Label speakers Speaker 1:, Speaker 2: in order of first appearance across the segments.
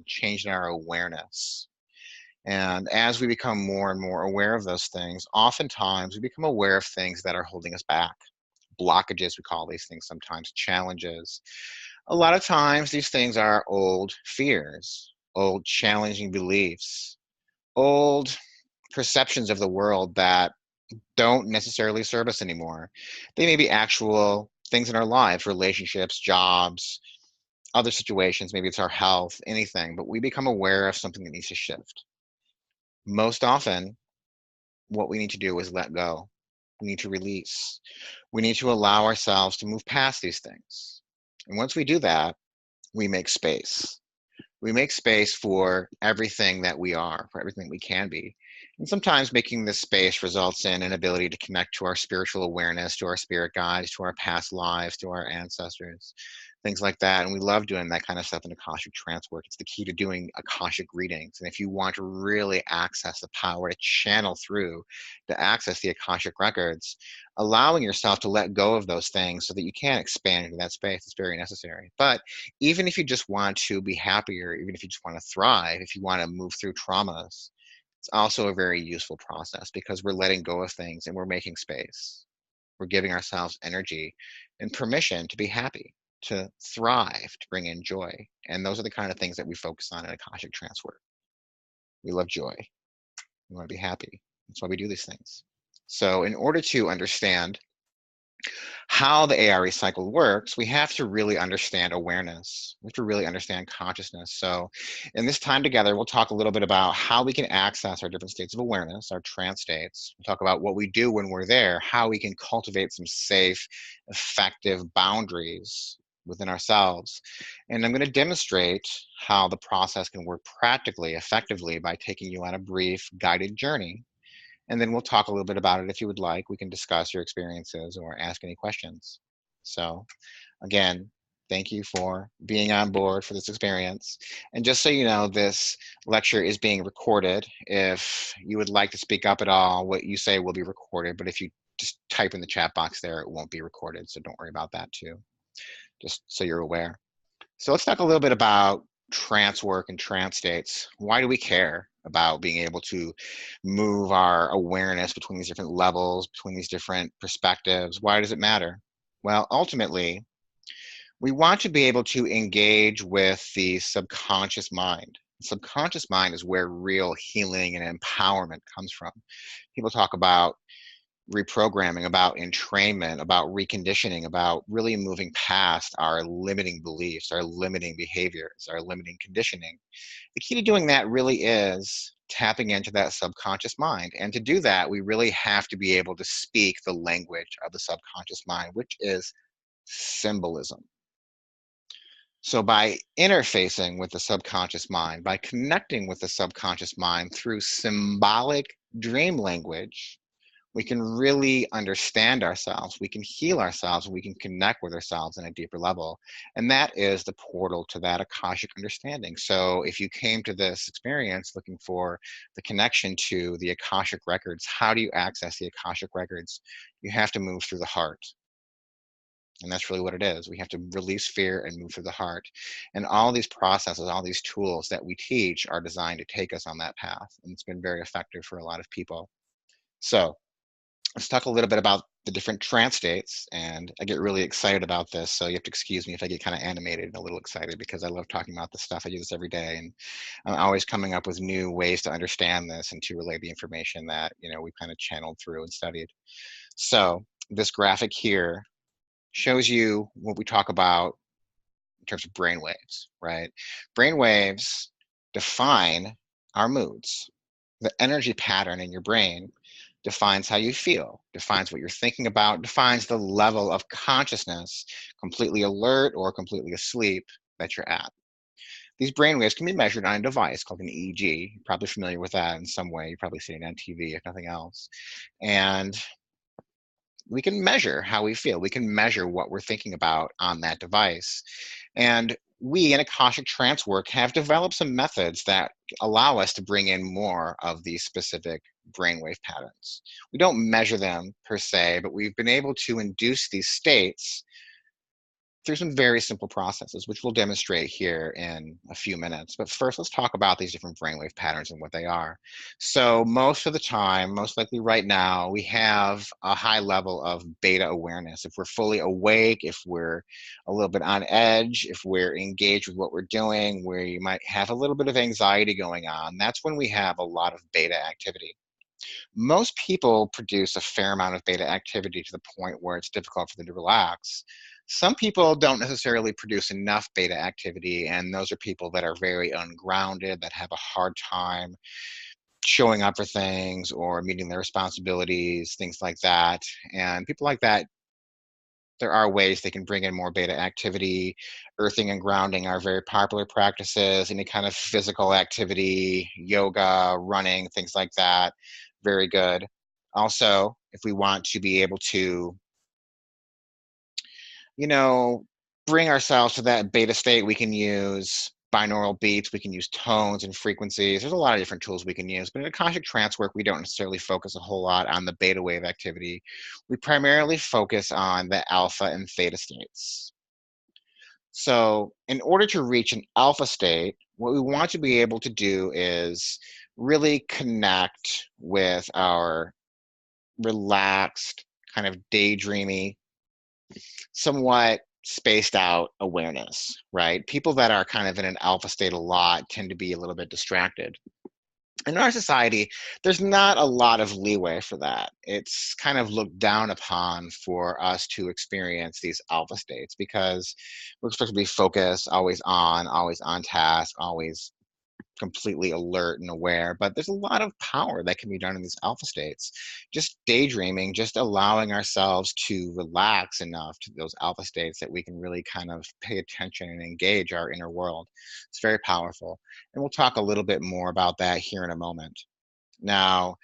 Speaker 1: change in our awareness. And as we become more and more aware of those things, oftentimes we become aware of things that are holding us back. Blockages, we call these things sometimes, challenges. A lot of times, these things are old fears, old challenging beliefs, old perceptions of the world that don't necessarily serve us anymore. They may be actual things in our lives, relationships, jobs, other situations, maybe it's our health, anything, but we become aware of something that needs to shift. Most often, what we need to do is let go. We need to release. We need to allow ourselves to move past these things. And once we do that, we make space. We make space for everything that we are, for everything we can be. And sometimes making this space results in an ability to connect to our spiritual awareness, to our spirit guides, to our past lives, to our ancestors, things like that. And we love doing that kind of stuff in Akashic Trancework. It's the key to doing Akashic readings. And if you want to really access the power to channel through, to access the Akashic records, allowing yourself to let go of those things so that you can expand into that space is very necessary. But even if you just want to be happier, even if you just want to thrive, if you want to move through traumas, it's also a very useful process because we're letting go of things and we're making space. We're giving ourselves energy and permission to be happy, to thrive, to bring in joy. And those are the kind of things that we focus on in Akashic Trancework. We love joy. We want to be happy. That's why we do these things. So in order to understand how the ARE cycle works, we have to really understand awareness. We have to really understand consciousness. So in this time together, we'll talk a little bit about how we can access our different states of awareness, our trance states. We'll talk about what we do when we're there, how we can cultivate some safe, effective boundaries within ourselves. And I'm going to demonstrate how the process can work practically, effectively, by taking you on a brief guided journey, and then we'll talk a little bit about it if you would like. We can discuss your experiences or ask any questions. So again, thank you for being on board for this experience. And just so you know, this lecture is being recorded. If you would like to speak up at all, what you say will be recorded. But if you just type in the chat box there, it won't be recorded. So don't worry about that too, just so you're aware. So let's talk a little bit about trance work and trance states. Why do we care about being able to move our awareness between these different levels, between these different perspectives? Why does it matter? Well, ultimately, we want to be able to engage with the subconscious mind. The subconscious mind is where real healing and empowerment comes from. People talk about reprogramming, about entrainment, about reconditioning, about really moving past our limiting beliefs, our limiting behaviors, our limiting conditioning. The key to doing that really is tapping into that subconscious mind. And to do that, we really have to be able to speak the language of the subconscious mind, which is symbolism. So by interfacing with the subconscious mind, by connecting with the subconscious mind through symbolic dream language, we can really understand ourselves, we can heal ourselves, we can connect with ourselves on a deeper level. And that is the portal to that Akashic understanding. So if you came to this experience looking for the connection to the Akashic records, how do you access the Akashic records? You have to move through the heart. And that's really what it is. We have to release fear and move through the heart. And all these processes, all these tools that we teach are designed to take us on that path. And it's been very effective for a lot of people. So let's talk a little bit about the different trance states. And I get really excited about this. So you have to excuse me if I get kind of animated and a little excited because I love talking about this stuff. I do this every day. And I'm always coming up with new ways to understand this and to relay the information that, we've kind of channeled through and studied. So this graphic here shows you what we talk about in terms of brain waves, right? Brain waves define our moods. The energy pattern in your brain defines how you feel, defines what you're thinking about, defines the level of consciousness, completely alert or completely asleep, that you're at. These brain waves can be measured on a device called an EEG. You're probably familiar with that in some way. You've probably seen it on TV, if nothing else. And we can measure how we feel. We can measure what we're thinking about on that device. And we in Akashic Trancework have developed some methods that allow us to bring in more of these specific brainwave patterns. We don't measure them per se, but we've been able to induce these states through some very simple processes, which we'll demonstrate here in a few minutes. But first, let's talk about these different brainwave patterns and what they are. So most of the time, most likely right now, we have a high level of beta awareness. If we're fully awake, if we're a little bit on edge, if we're engaged with what we're doing, where you might have a little bit of anxiety going on, that's when we have a lot of beta activity. Most people produce a fair amount of beta activity to the point where it's difficult for them to relax. Some people don't necessarily produce enough beta activity, and those are people that are very ungrounded, that have a hard time showing up for things or meeting their responsibilities, things like that. And people like that, there are ways they can bring in more beta activity. Earthing and grounding are very popular practices. Any kind of physical activity, yoga, running, things like that, very good. Also, if we want to be able to, you know, bring ourselves to that beta state, we can use binaural beats, we can use tones and frequencies. There's a lot of different tools we can use, but in Akashic Trance work, we don't necessarily focus a whole lot on the beta wave activity. We primarily focus on the alpha and theta states. So in order to reach an alpha state, what we want to be able to do is really connect with our relaxed, kind of daydreamy, somewhat spaced out awareness, right? People that are kind of in an alpha state a lot tend to be a little bit distracted. In our society, there's not a lot of leeway for that. It's kind of looked down upon for us to experience these alpha states because we're supposed to be focused, always on task, always completely alert and aware, but there's a lot of power that can be done in these alpha states. Just daydreaming, just allowing ourselves to relax enough to those alpha states that we can really kind of pay attention and engage our inner world. It's very powerful. And we'll talk a little bit more about that here in a moment. Now,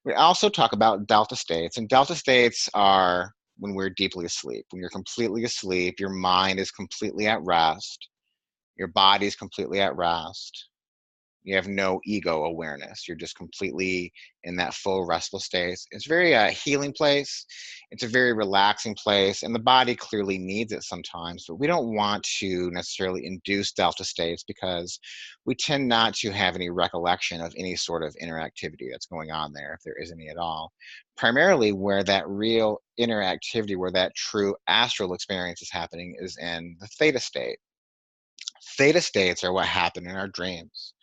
Speaker 1: we also talk about delta states, and delta states are when we're deeply asleep. When you're completely asleep, your mind is completely at rest, your body is completely at rest. You have no ego awareness. You're just completely in that full restful state. It's very healing place. It's a very relaxing place, and the body clearly needs it sometimes. But we don't want to necessarily induce delta states because we tend not to have any recollection of any sort of interactivity that's going on there, if there is any at all. Primarily, where that real interactivity, where that true astral experience is happening, is in the theta state. Theta states are what happen in our dreams.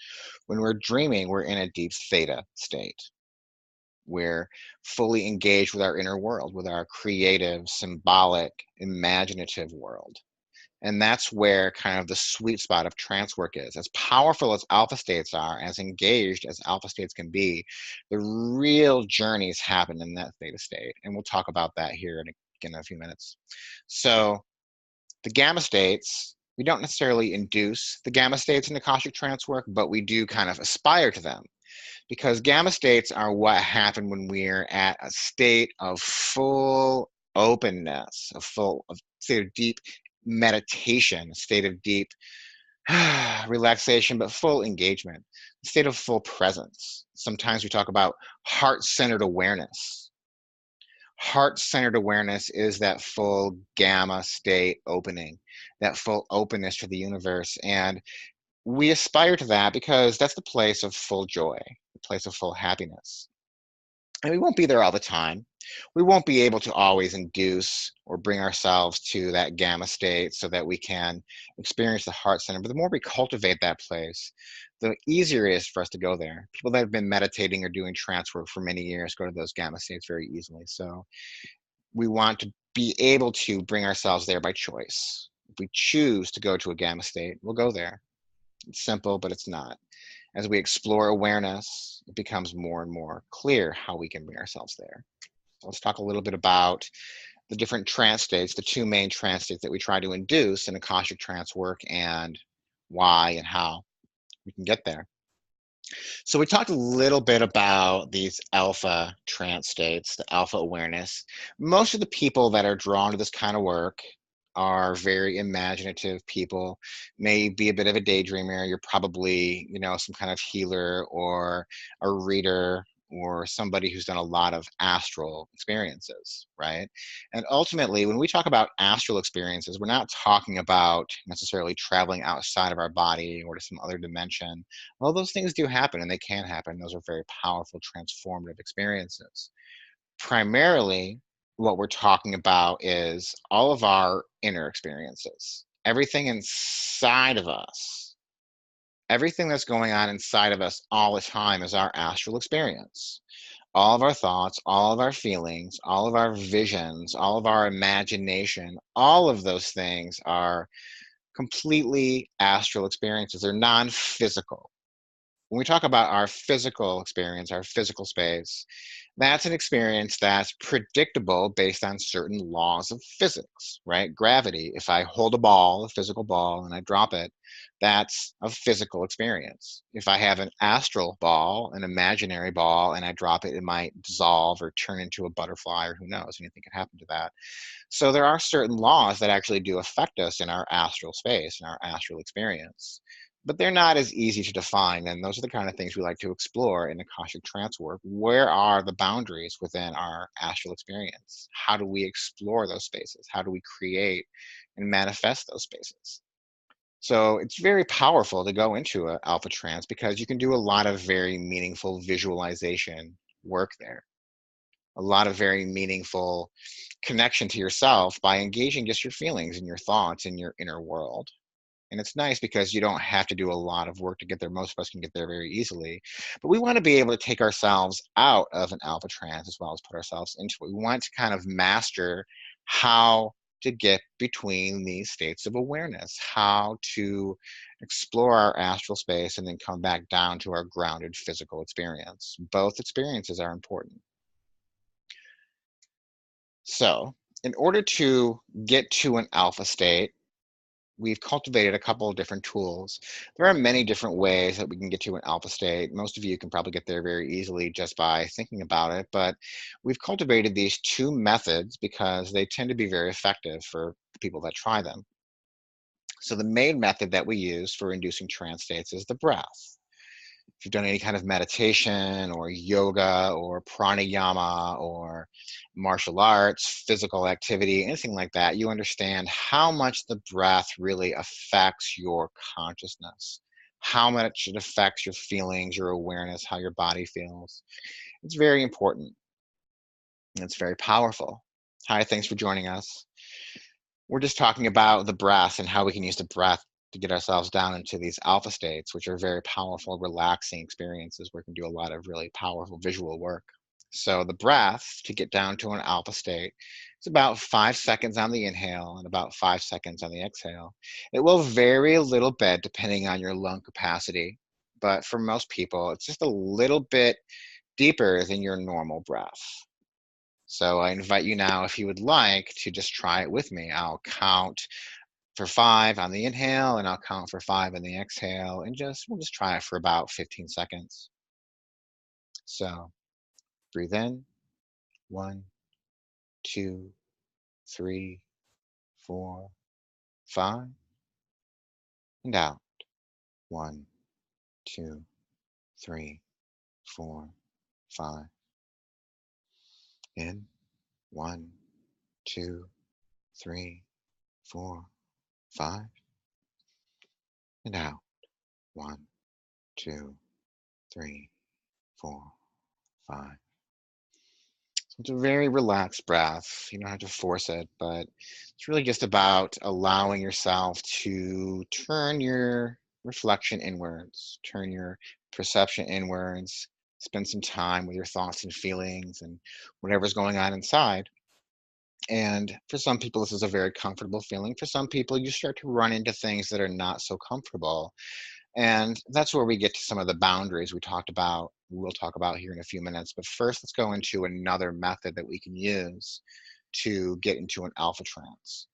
Speaker 1: When we're dreaming, we're in a deep theta state. We're fully engaged with our inner world, with our creative, symbolic, imaginative world. And that's where kind of the sweet spot of trance work is. As powerful as alpha states are, as engaged as alpha states can be, the real journeys happen in that theta state. And we'll talk about that here in a few minutes. So the gamma states, we don't necessarily induce the gamma states in Akashic Trance work, but we do kind of aspire to them because gamma states are what happen when we're at a state of full openness, a state of deep meditation, a state of deep relaxation, but full engagement, a state of full presence. Sometimes we talk about heart-centered awareness. Heart-centered awareness is that full gamma state opening, that full openness to the universe. And we aspire to that because that's the place of full joy, the place of full happiness. And we won't be there all the time. We won't be able to always induce or bring ourselves to that gamma state so that we can experience the heart center. But the more we cultivate that place, the easier it is for us to go there. People that have been meditating or doing trance work for many years go to those gamma states very easily. So we want to be able to bring ourselves there by choice. If we choose to go to a gamma state, we'll go there. It's simple, but it's not. As we explore awareness, it becomes more and more clear how we can bring ourselves there. So let's talk a little bit about the different trance states, the two main trance states that we try to induce in Akashic Trance work and why and how we can get there. So we talked a little bit about these alpha trance states, the alpha awareness. Most of the people that are drawn to this kind of work are very imaginative people, may be a bit of a daydreamer. You're probably, some kind of healer or a reader, or somebody who's done a lot of astral experiences, right? And ultimately, when we talk about astral experiences, we're not talking about necessarily traveling outside of our body or to some other dimension. Well, those things do happen and they can happen. Those are very powerful, transformative experiences. Primarily, what we're talking about is all of our inner experiences, everything inside of us. Everything that's going on inside of us all the time is our astral experience. All of our thoughts, all of our feelings, all of our visions, all of our imagination, all of those things are completely astral experiences. They're non physical. When we talk about our physical experience, our physical space, that's an experience that's predictable based on certain laws of physics, right? Gravity. If I hold a ball, a physical ball, and I drop it, that's a physical experience. If I have an astral ball, an imaginary ball, and I drop it, it might dissolve or turn into a butterfly, or who knows, anything could happen to that. So there are certain laws that actually do affect us in our astral space, in our astral experience. But they're not as easy to define, and those are the kind of things we like to explore in Akashic Trance work. Where are the boundaries within our astral experience? How do we explore those spaces? How do we create and manifest those spaces? So it's very powerful to go into an alpha trance because you can do a lot of very meaningful visualization work there, a lot of very meaningful connection to yourself by engaging just your feelings and your thoughts in your inner world. And it's nice because you don't have to do a lot of work to get there. Most of us can get there very easily. But we want to be able to take ourselves out of an alpha trance as well as put ourselves into it. We want to kind of master how to get between these states of awareness, how to explore our astral space and then come back down to our grounded physical experience. Both experiences are important. So, in order to get to an alpha state, we've cultivated a couple of different tools. There are many different ways that we can get to an alpha state. Most of you can probably get there very easily just by thinking about it, but we've cultivated these two methods because they tend to be very effective for people that try them. So the main method that we use for inducing trance states is the breath. If you've done any kind of meditation or yoga or pranayama or martial arts, physical activity, anything like that, you understand how much the breath really affects your consciousness, how much it affects your feelings, your awareness, how your body feels. It's very important. And it's very powerful. Hi, thanks for joining us. We're just talking about the breath and how we can use the breath to get ourselves down into these alpha states, which are very powerful, relaxing experiences where we can do a lot of really powerful visual work. So the breath to get down to an alpha state is about 5 seconds on the inhale and about 5 seconds on the exhale. It will vary a little bit depending on your lung capacity, but for most people, it's just a little bit deeper than your normal breath. So I invite you now, if you would like, to just try it with me. I'll count for 5 on the inhale, and I'll count for 5 on the exhale, and we'll just try it for about 15 seconds. So breathe in, 1, 2, 3, 4, 5, and out, 1, 2, 3, 4, 5. In, 1, 2, 3, 4, 5, and out, 1, 2, 3, 4, 5. It's a very relaxed breath. You don't have to force it, but it's really just about allowing yourself to turn your reflection inwards, turn your perception inwards, spend some time with your thoughts and feelings and whatever's going on inside. And for some people, this is a very comfortable feeling. For some people, you start to run into things that are not so comfortable. And that's where we get to some of the boundaries we'll talk about here in a few minutes. But first, let's go into another method that we can use to get into an alpha trance.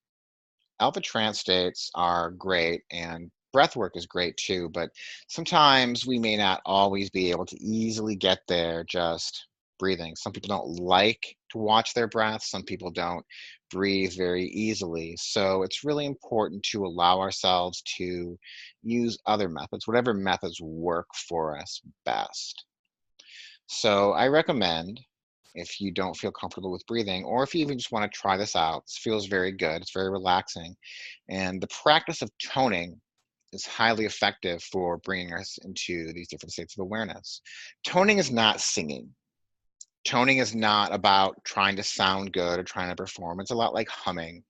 Speaker 1: Alpha trance states are great and breath work is great too, but sometimes we may not always be able to easily get there just breathing. Some people don't like to watch their breath. Some people don't breathe very easily. So it's really important to allow ourselves to use other methods, whatever methods work for us best. So I recommend, if you don't feel comfortable with breathing, or if you even just want to try this out, this feels very good. It's very relaxing. And the practice of toning is highly effective for bringing us into these different states of awareness. Toning is not singing. Toning is not about trying to sound good or trying to perform. It's a lot like humming.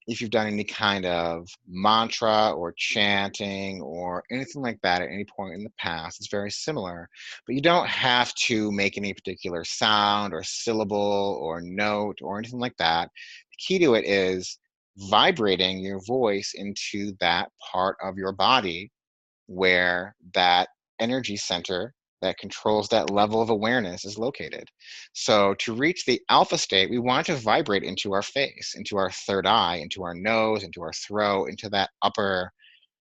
Speaker 1: If you've done any kind of mantra or chanting or anything like that at any point in the past, it's very similar, but you don't have to make any particular sound or syllable or note or anything like that. The key to it is vibrating your voice into that part of your body where that energy center that controls that level of awareness is located. So to reach the alpha state, we want to vibrate into our face, into our third eye, into our nose, into our throat, into that upper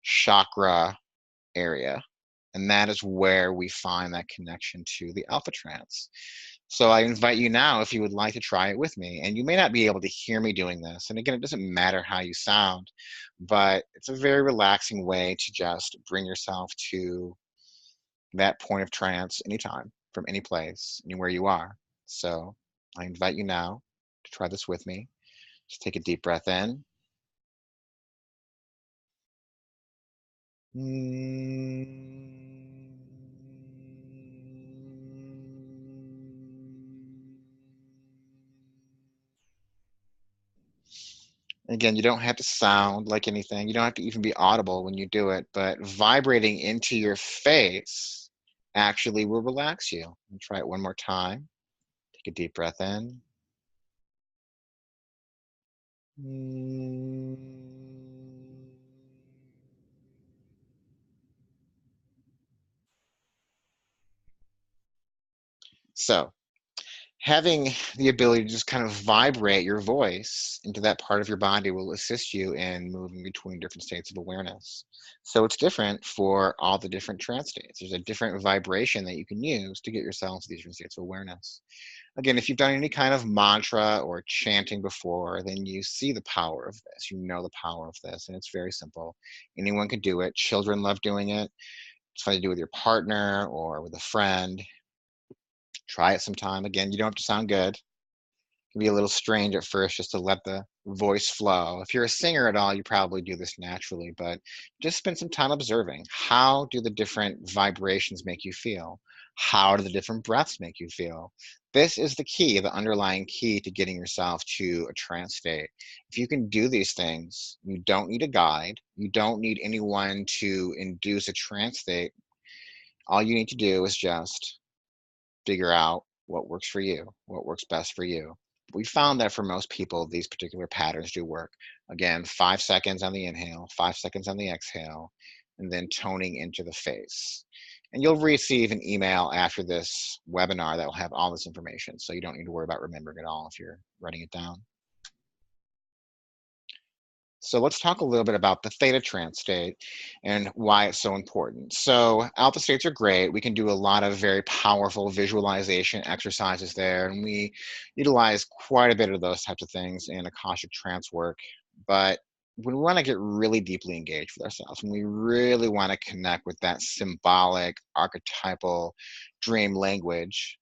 Speaker 1: chakra area. And that is where we find that connection to the alpha trance. So I invite you now, if you would like to try it with me. And you may not be able to hear me doing this. And again, it doesn't matter how you sound, but it's a very relaxing way to just bring yourself to that point of trance anytime, from any place, anywhere you are. So I invite you now to try this with me. Just take a deep breath in. Again, you don't have to sound like anything. You don't have to even be audible when you do it, but vibrating into your face actually will relax you. And try it one more time. Take a deep breath in. So, having the ability to just kind of vibrate your voice into that part of your body will assist you in moving between different states of awareness. So it's different for all the different trance states. There's a different vibration that you can use to get yourself to these different states of awareness. Again, if you've done any kind of mantra or chanting before, then you see the power of this. You know the power of this, and it's very simple. Anyone can do it. Children love doing it. It's fun to do with your partner or with a friend. Try it sometime. Again, you don't have to sound good. Can be a little strange at first just to let the voice flow. If you're a singer at all, you probably do this naturally, but just spend some time observing. How do the different vibrations make you feel? How do the different breaths make you feel? This is the key, the underlying key to getting yourself to a trance state. If you can do these things, you don't need a guide. You don't need anyone to induce a trance state. All you need to do is just figure out what works for you, what works best for you. We found that for most people, these particular patterns do work. Again, 5 seconds on the inhale, 5 seconds on the exhale, and then toning into the face. And you'll receive an email after this webinar that will have all this information. So you don't need to worry about remembering it all if you're writing it down. So let's talk a little bit about the theta trance state and why it's so important. So alpha states are great. We can do a lot of very powerful visualization exercises there, and we utilize quite a bit of those types of things in Akashic Trancework. But when we want to get really deeply engaged with ourselves, when we really want to connect with that symbolic, archetypal dream language,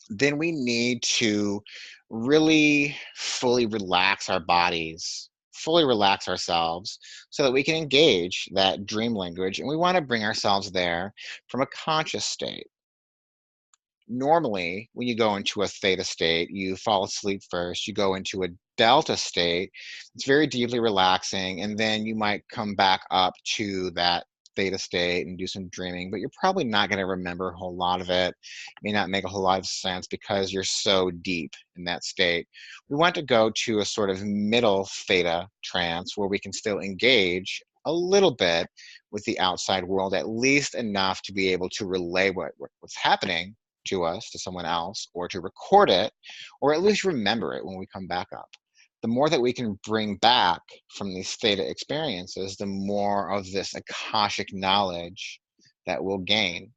Speaker 1: then we need to really fully relax our bodies, fully relax ourselves so that we can engage that dream language. And we want to bring ourselves there from a conscious state. Normally, when you go into a theta state, you fall asleep first, you go into a delta state. It's very deeply relaxing, and then you might come back up to that theta state and do some dreaming, but you're probably not going to remember a whole lot of it. It may not make a whole lot of sense because you're so deep in that state. We want to go to a sort of middle theta trance where we can still engage a little bit with the outside world, at least enough to be able to relay what's happening to us, to someone else, or to record it, or at least remember it when we come back up. The more that we can bring back from these theta experiences, the more of this Akashic knowledge that we'll gain.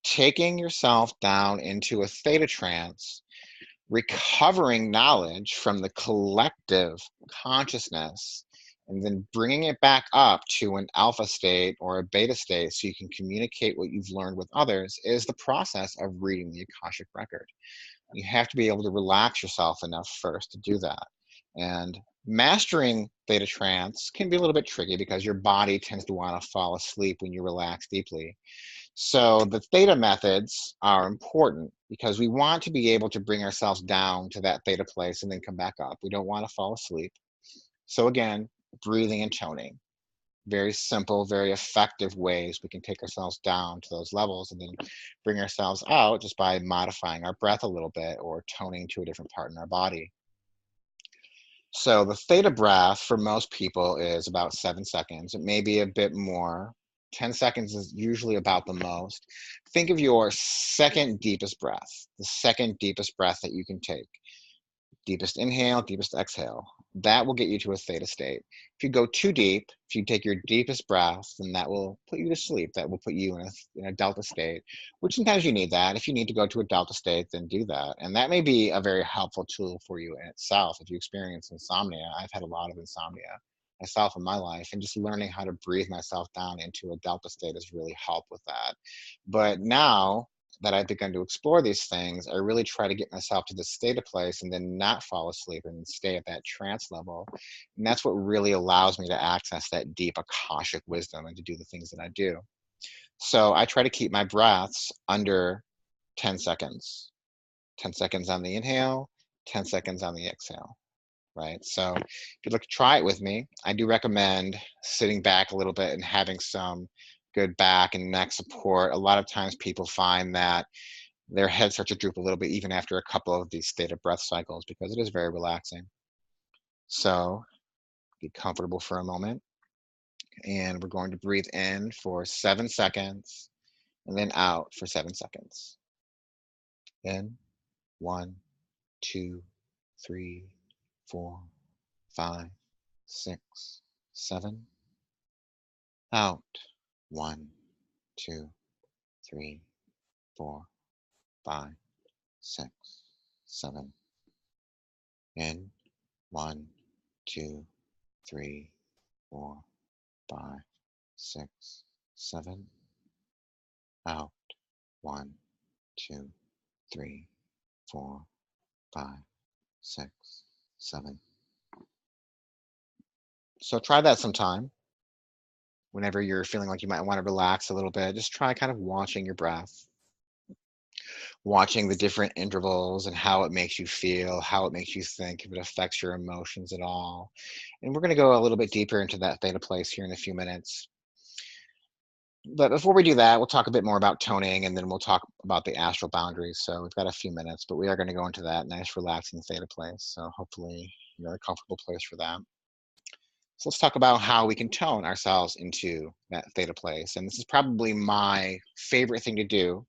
Speaker 1: Taking yourself down into a theta trance, recovering knowledge from the collective consciousness and then bringing it back up to an alpha state or a beta state so you can communicate what you've learned with others is the process of reading the Akashic record. You have to be able to relax yourself enough first to do that. And mastering theta trance can be a little bit tricky because your body tends to want to fall asleep when you relax deeply. So the theta methods are important because we want to be able to bring ourselves down to that theta place and then come back up. We don't want to fall asleep. So again, breathing and toning. Very simple, very effective ways we can take ourselves down to those levels and then bring ourselves out just by modifying our breath a little bit or toning to a different part in our body. So the theta breath for most people is about 7 seconds. It may be a bit more. 10 seconds is usually about the most. Think of your second deepest breath, the second deepest breath that you can take. Deepest inhale, deepest exhale. That will get you to a theta state. If you go too deep, if you take your deepest breath, then that will put you to sleep. That will put you in a delta state, which sometimes you need that. If you need to go to a delta state, then do that. And that may be a very helpful tool for you in itself. If you experience insomnia, I've had a lot of insomnia myself in my life, and just learning how to breathe myself down into a delta state has really helped with that. But now that I've begun to explore these things, I really try to get myself to this state of place and then not fall asleep and stay at that trance level. And that's what really allows me to access that deep Akashic wisdom and to do the things that I do. So I try to keep my breaths under 10 seconds, 10 seconds on the inhale, 10 seconds on the exhale, right? So if you'd like to try it with me, I do recommend sitting back a little bit and having some good back and neck support. A lot of times people find that their head starts to droop a little bit even after a couple of these theta breath cycles because it is very relaxing. So get comfortable for a moment, and we're going to breathe in for 7 seconds and then out for 7 seconds. In, 1, 2, 3, 4, 5, 6, 7. Out, 1, 2, 3, 4, 5, 6, 7. In, 1, 2, 3, 4, 5, 6, 7. Out, 1, 2, 3, 4, 5, 6, 7. So try that sometime. Whenever you're feeling like you might want to relax a little bit, just try kind of watching your breath, watching the different intervals and how it makes you feel, how it makes you think, if it affects your emotions at all. And we're going to go a little bit deeper into that theta place here in a few minutes. But before we do that, we'll talk a bit more about toning, and then we'll talk about the astral boundaries. So we've got a few minutes, but we are going to go into that nice, relaxing theta place. So hopefully you're in a comfortable place for that. So let's talk about how we can tone ourselves into that theta place. And this is probably my favorite thing to do,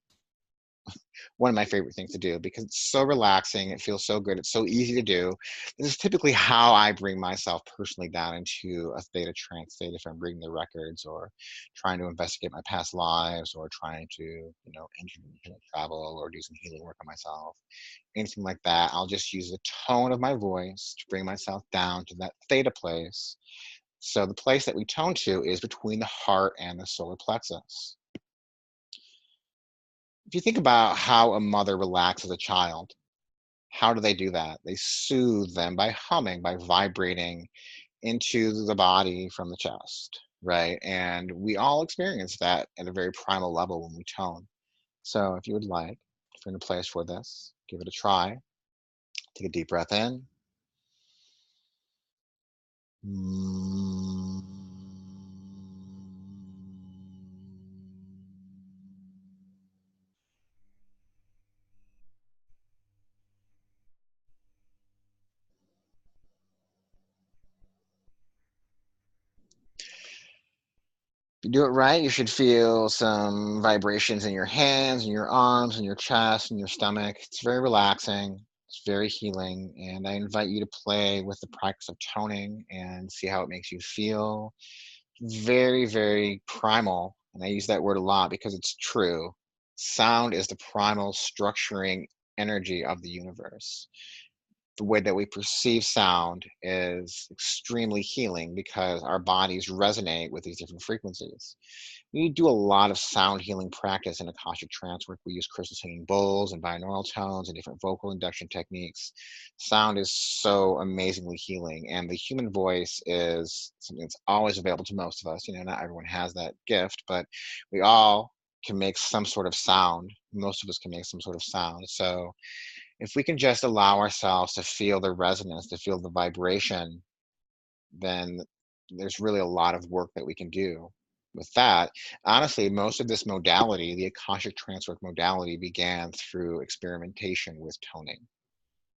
Speaker 1: one of my favorite things to do, because it's so relaxing. It feels so good. It's so easy to do. This is typically how I bring myself personally down into a theta trance state if I'm reading the records or trying to investigate my past lives or trying to, interdimensional travel or do some healing work on myself. Anything like that, I'll just use the tone of my voice to bring myself down to that theta place. So the place that we tone to is between the heart and the solar plexus. If you think about how a mother relaxes a child, how do they do that? They soothe them by humming, by vibrating into the body from the chest, right? And we all experience that at a very primal level when we tone. So if you would like, if you're in a place for this, give it a try. Take a deep breath in. If you do it right, you should feel some vibrations in your hands and your arms and your chest and your stomach. It's very relaxing. It's very healing. And I invite you to play with the practice of toning and see how it makes you feel. Very, very primal. And I use that word a lot because it's true. Sound is the primal structuring energy of the universe. the way that we perceive sound is extremely healing because our bodies resonate with these different frequencies. We do a lot of sound healing practice in Akashic Trance work. We use crystal singing bowls and binaural tones and different vocal induction techniques. Sound is so amazingly healing, and the human voice is something that's always available to most of us. Not everyone has that gift, but we all can make some sort of sound. Most of us can make some sort of sound. So if we can just allow ourselves to feel the resonance, to feel the vibration, then there's really a lot of work that we can do with that. Honestly, most of this modality, the Akashic Trancework modality, began through experimentation with toning.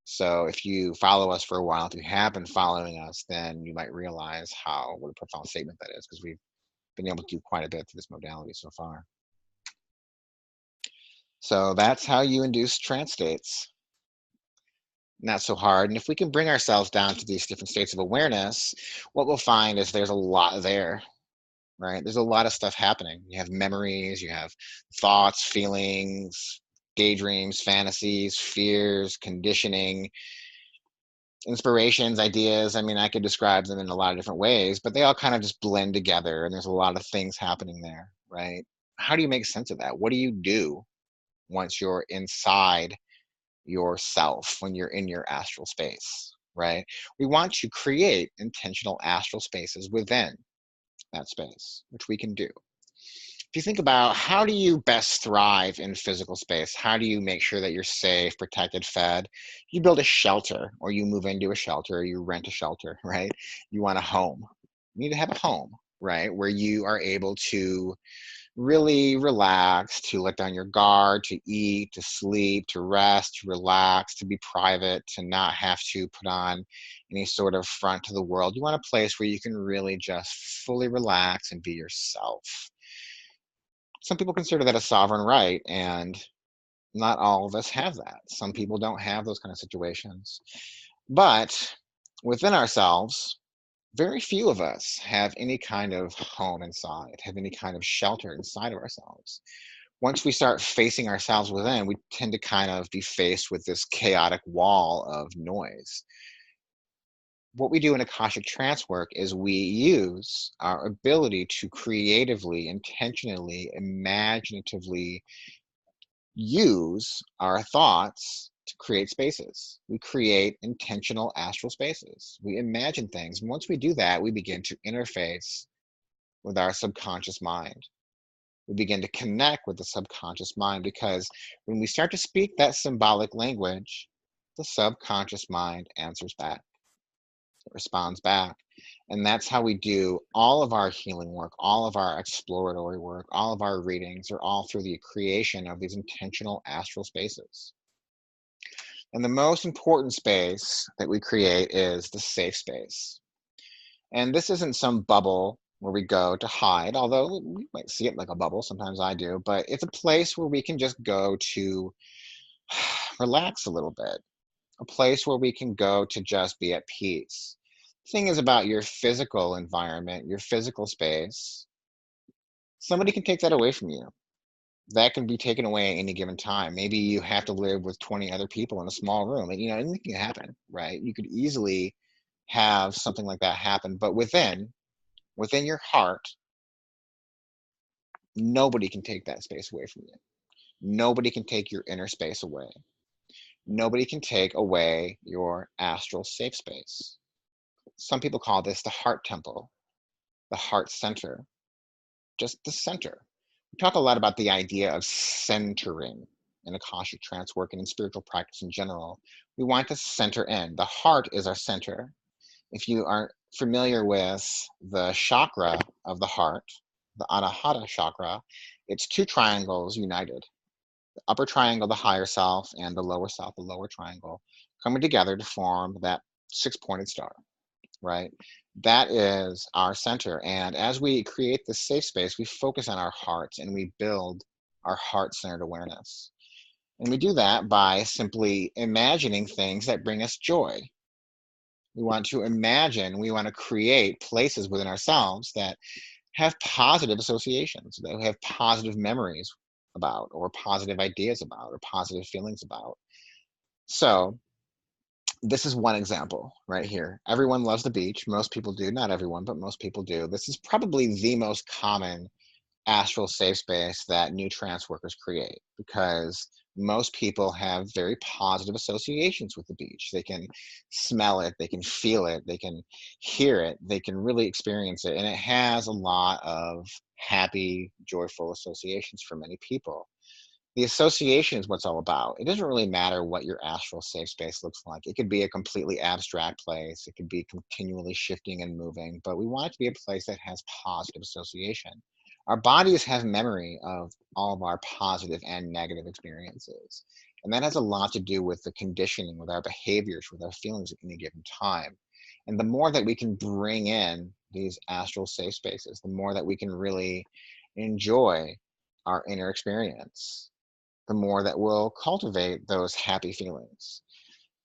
Speaker 1: So if you follow us for a while, if you have been following us, then you might realize what a profound statement that is, because we've been able to do quite a bit through this modality so far. So that's how you induce trance states. Not so hard. And if we can bring ourselves down to these different states of awareness, what we'll find is there's a lot there, right? There's a lot of stuff happening. You have memories, you have thoughts, feelings, daydreams, fantasies, fears, conditioning, inspirations, ideas. I mean, I could describe them in a lot of different ways, but they all kind of just blend together, and there's a lot of things happening there, right? How do you make sense of that? What do you do once you're inside yourself, when you're in your astral space, right? We want to create intentional astral spaces within that space, which we can do. If you think about how do you best thrive in physical space, how do you make sure that you're safe, protected, fed? You build a shelter, or you move into a shelter, or you rent a shelter, right? You want a home. You need to have a home, right? Where you are able to really relax, to let down your guard, to eat, to sleep, to rest, to relax, to be private, to not have to put on any sort of front to the world. You want a place where you can really just fully relax and be yourself. Some people consider that a sovereign right, and not all of us have that. Some people don't have those kind of situations. But within ourselves, very few of us have any kind of home inside, have any kind of shelter inside of ourselves. Once we start facing ourselves within, we tend to kind of be faced with this chaotic wall of noise. What we do in Akashic Trance work is we use our ability to creatively, intentionally, imaginatively use our thoughts to create spaces. We create intentional astral spaces. We imagine things. And once we do that, we begin to interface with our subconscious mind. We begin to connect with the subconscious mind, because when we start to speak that symbolic language, the subconscious mind answers back. It responds back. And that's how we do all of our healing work, all of our exploratory work, all of our readings are all through the creation of these intentional astral spaces. And the most important space that we create is the safe space. And this isn't some bubble where we go to hide, although we might see it like a bubble. Sometimes I do, but it's a place where we can just go to relax a little bit, a place where we can go to just be at peace. The thing is about your physical environment, your physical space, somebody can take that away from you. That can be taken away at any given time. Maybe you have to live with 20 other people in a small room, and anything can happen, right? You could easily have something like that happen, but within your heart, nobody can take that space away from you. Nobody can take your inner space away. Nobody can take away your astral safe space. Some people call this the heart temple, the heart center, just the center. We talk a lot about the idea of centering in Akashic trance work and in spiritual practice in general. We want to center in. The heart is our center. If you aren't familiar with the chakra of the heart, the Anahata chakra, it's two triangles united. The upper triangle, the higher self, and the lower self, the lower triangle, coming together to form that six-pointed star, right? That is our center. And as we create this safe space, we focus on our hearts and we build our heart-centered awareness. And we do that by simply imagining things that bring us joy. We want to imagine, we want to create places within ourselves that have positive associations, that we have positive memories about, or positive ideas about, or positive feelings about. So This is one example right here. Everyone loves the beach. Most people do. Not everyone, but most people do. This is probably the most common astral safe space that new trance workers create because most people have very positive associations with the beach. They can smell it, they can feel it, they can hear it, they can really experience it. And it has a lot of happy, joyful associations for many people. The association is what's all about. It doesn't really matter what your astral safe space looks like. It could be a completely abstract place. It could be continually shifting and moving, but we want it to be a place that has positive association. Our bodies have memory of all of our positive and negative experiences. And that has a lot to do with the conditioning, with our behaviors, with our feelings at any given time. And the more that we can bring in these astral safe spaces, the more that we can really enjoy our inner experience, the more that we'll cultivate those happy feelings.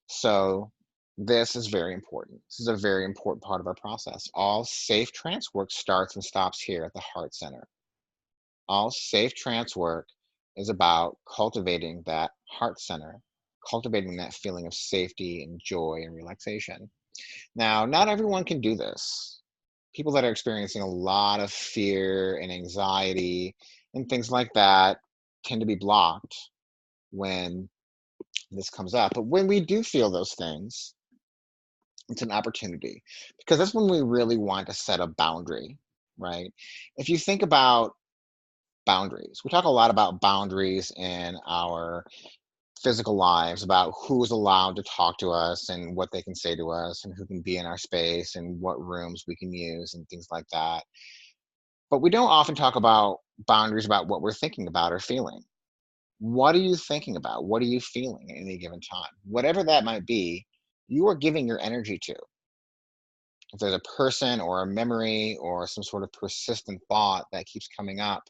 Speaker 1: So this is very important. This is a very important part of our process. All safe trance work starts and stops here at the heart center. All safe trance work is about cultivating that heart center, cultivating that feeling of safety and joy and relaxation. Now, not everyone can do this. People that are experiencing a lot of fear and anxiety and things like that tend to be blocked when this comes up. But when we do feel those things, it's an opportunity because that's when we really want to set a boundary, right? If you think about boundaries, we talk a lot about boundaries in our physical lives, about who's allowed to talk to us and what they can say to us and who can be in our space and what rooms we can use and things like that. But we don't often talk about boundaries about what we're thinking about or feeling. What are you thinking about? What are you feeling at any given time? Whatever that might be, you are giving your energy to. If there's a person or a memory or some sort of persistent thought that keeps coming up,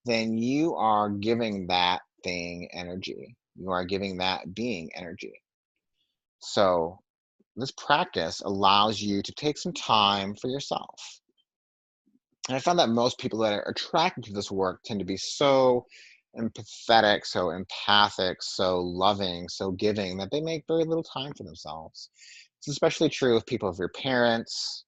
Speaker 1: then you are giving that thing energy. You are giving that being energy. So, this practice allows you to take some time for yourself. And I found that most people that are attracted to this work tend to be so empathetic, so empathic, so loving, so giving that they make very little time for themselves. It's especially true of people of your parents.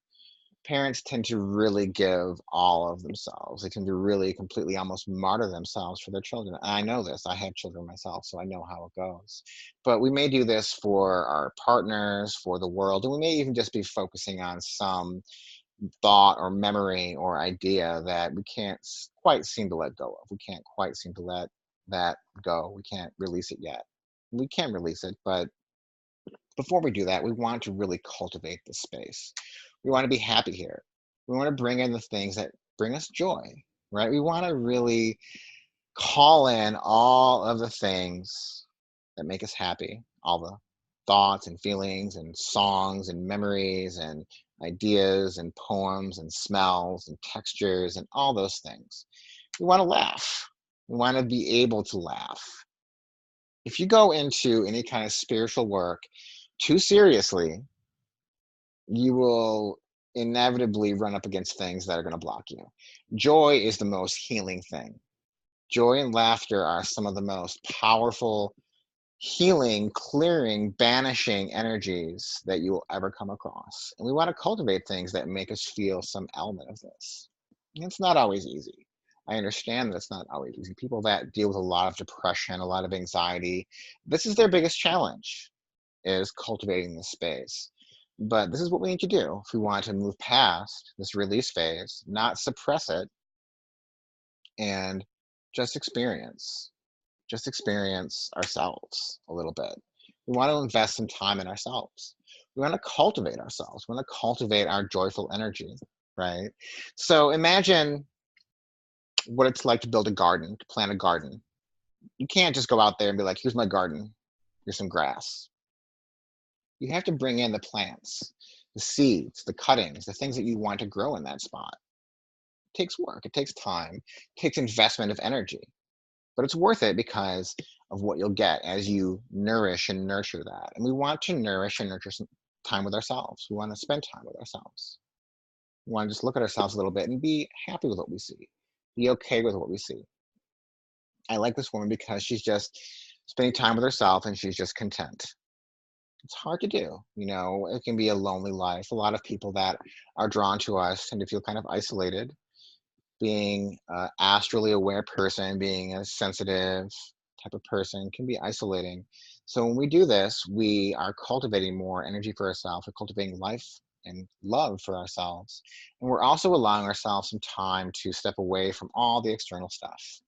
Speaker 1: Parents tend to really give all of themselves. They tend to really completely almost martyr themselves for their children. And I know this. I have children myself, so I know how it goes. But we may do this for our partners, for the world, and we may even just be focusing on some thought or memory or idea that we can't quite seem to let go of. We can't quite seem to let that go. We can't release it yet. We can release it, but before we do that, we want to really cultivate the space. We want to be happy here. We want to bring in the things that bring us joy, right? We want to really call in all of the things that make us happy, all the thoughts and feelings and songs and memories and ideas and poems and smells and textures and all those things. We want to laugh. We want to be able to laugh. If you go into any kind of spiritual work too seriously, you will inevitably run up against things that are going to block you. Joy is the most healing thing. Joy and laughter are some of the most powerful healing, clearing, banishing energies that you will ever come across. And we want to cultivate things that make us feel some element of this. And it's not always easy. I understand that it's not always easy. People that deal with a lot of depression, a lot of anxiety, this is their biggest challenge, is cultivating this space. But this is what we need to do if we want to move past this release phase, not suppress it, and just experience ourselves a little bit. We want to invest some time in ourselves. We want to cultivate ourselves. We want to cultivate our joyful energy, right? So imagine what it's like to build a garden, to plant a garden. You can't just go out there and be like, here's my garden, here's some grass. You have to bring in the plants, the seeds, the cuttings, the things that you want to grow in that spot. It takes work, it takes time, it takes investment of energy. But it's worth it because of what you'll get as you nourish and nurture that. And we want to nourish and nurture some time with ourselves. We want to spend time with ourselves. We want to just look at ourselves a little bit and be happy with what we see, be okay with what we see. I like this woman because she's just spending time with herself and she's just content. It's hard to do. It can be a lonely life. A lot of people that are drawn to us tend to feel kind of isolated. Being an astrally aware person, being a sensitive type of person can be isolating. So when we do this, we are cultivating more energy for ourselves. We're cultivating life and love for ourselves. And we're also allowing ourselves some time to step away from all the external stuff.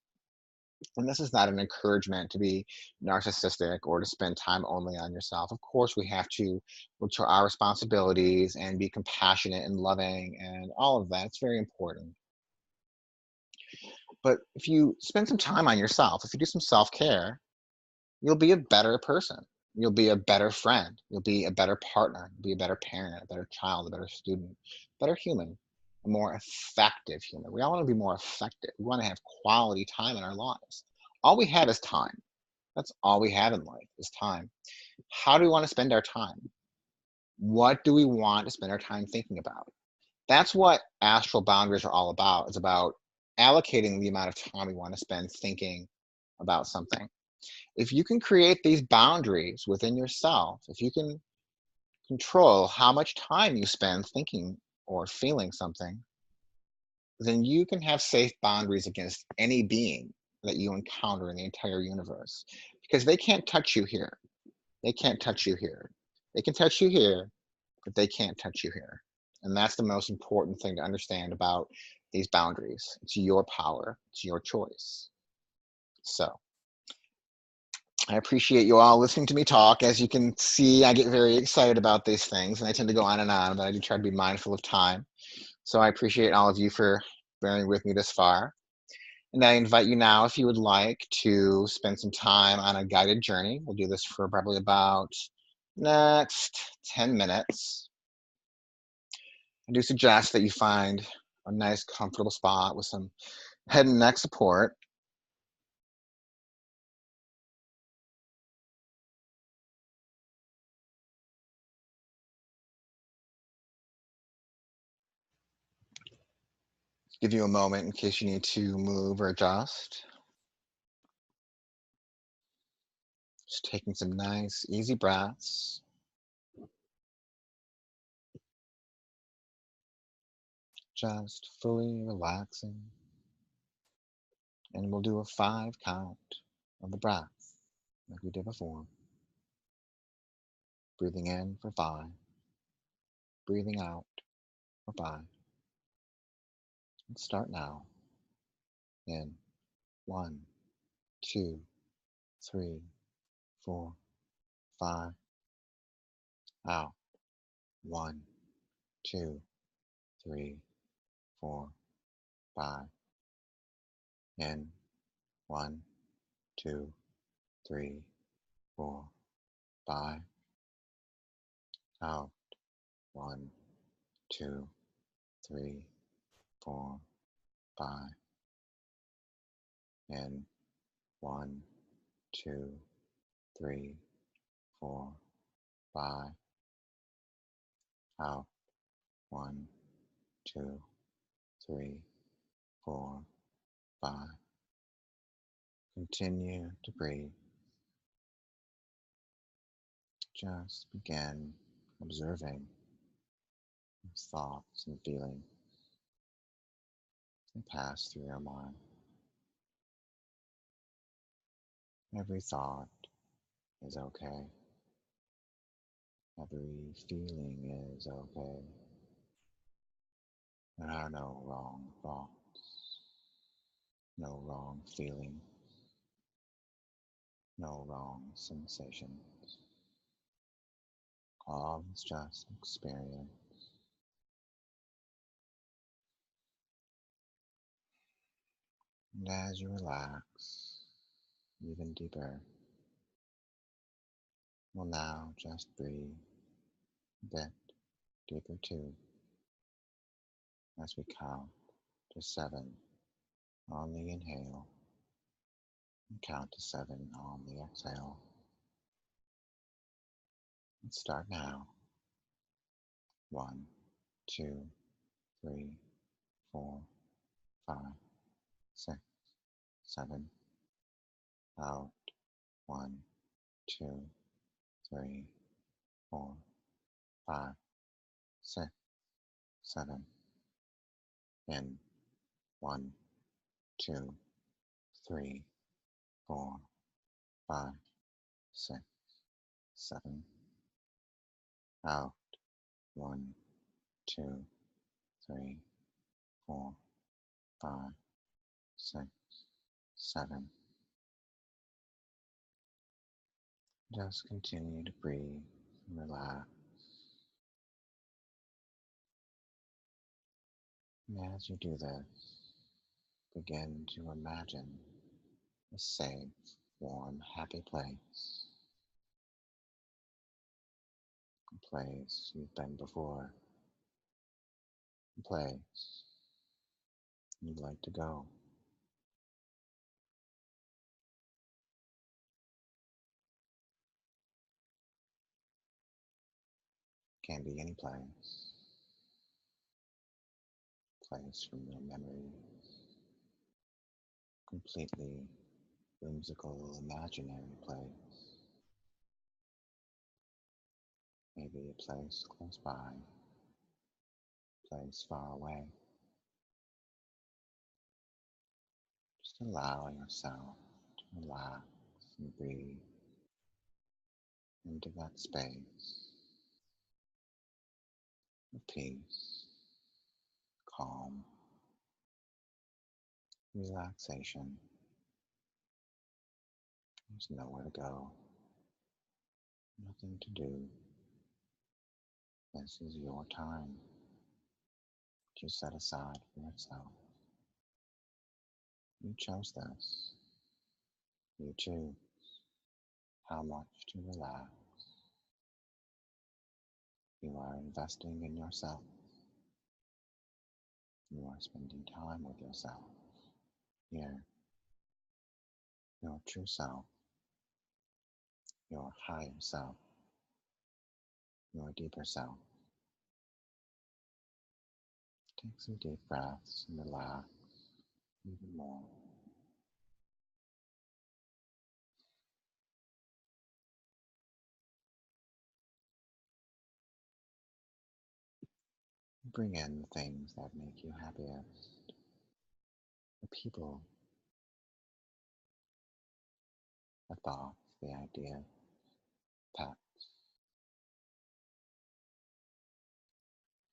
Speaker 1: And this is not an encouragement to be narcissistic or to spend time only on yourself. Of course, we have to look to our responsibilities and be compassionate and loving and all of that. It's very important. But if you spend some time on yourself, if you do some self care, you'll be a better person. You'll be a better friend. You'll be a better partner. You'll be a better parent, a better child, a better student, better human, a more effective human. We all want to be more effective. We want to have quality time in our lives. All we have is time. That's all we have in life is time. How do we want to spend our time? What do we want to spend our time thinking about? That's what astral boundaries are all about. It's about allocating the amount of time we want to spend thinking about something. If you can create these boundaries within yourself, if you can control how much time you spend thinking or feeling something, then you can have safe boundaries against any being that you encounter in the entire universe because they can't touch you here. They can't touch you here. They can touch you here, but they can't touch you here. And that's the most important thing to understand about these boundaries. It's your power, it's your choice. So I appreciate you all listening to me talk. As you can see, I get very excited about these things and I tend to go on, but I do try to be mindful of time. So I appreciate all of you for bearing with me this far. And I invite you now, if you would like, to spend some time on a guided journey. We'll do this for probably about next 10 minutes. I do suggest that you find a nice, comfortable spot with some head and neck support. Give you a moment in case you need to move or adjust. Just taking some nice, easy breaths. Just fully relaxing. And we'll do a 5 count of the breath like we did before. Breathing in for 5. Breathing out for 5. Let's start now. In 1, 2, 3, 4, 5. Out. 1, 2, 3, 4, 5. In. 1, 2, 3, 4, 5. Out. 1, 2, 3, 4, 5. In. 1, 2, 3, 4, 5. Out. 1, 2, 3, 4, 5. Continue to breathe. Just begin observing thoughts and feelings that pass through your mind. Every thought is okay. Every feeling is okay. There are no wrong thoughts, no wrong feelings, no wrong sensations. All is just experience. And as you relax even deeper, we'll now just breathe a bit deeper too as we count to 7 on the inhale and count to 7 on the exhale. Let's start now. 1, 2, 3, 4, 5, 6, 7. Out. 1, 2, 3, 4, 5, 6, 7, in 1, 2, 3, 4, 5, 6, 7, out 1, 2, 3, 4, 5, 6, 7. Just continue to breathe and relax. And as you do this, begin to imagine a safe, warm, happy place. A place you've been before. A place you'd like to go. Can be any place. Place from your memories. Completely whimsical, imaginary place. Maybe a place close by. A place far away. Just allow yourself to relax and breathe into that space of peace, calm, relaxation. There's nowhere to go, nothing to do. This is your time that you set aside for yourself. You chose this. You choose how much to relax. You are investing in yourself. You are spending time with yourself. Here, your true self, your higher self, your deeper self. Take some deep breaths and relax even more. Bring in the things that make you happiest. The people, the thoughts, the ideas, pets,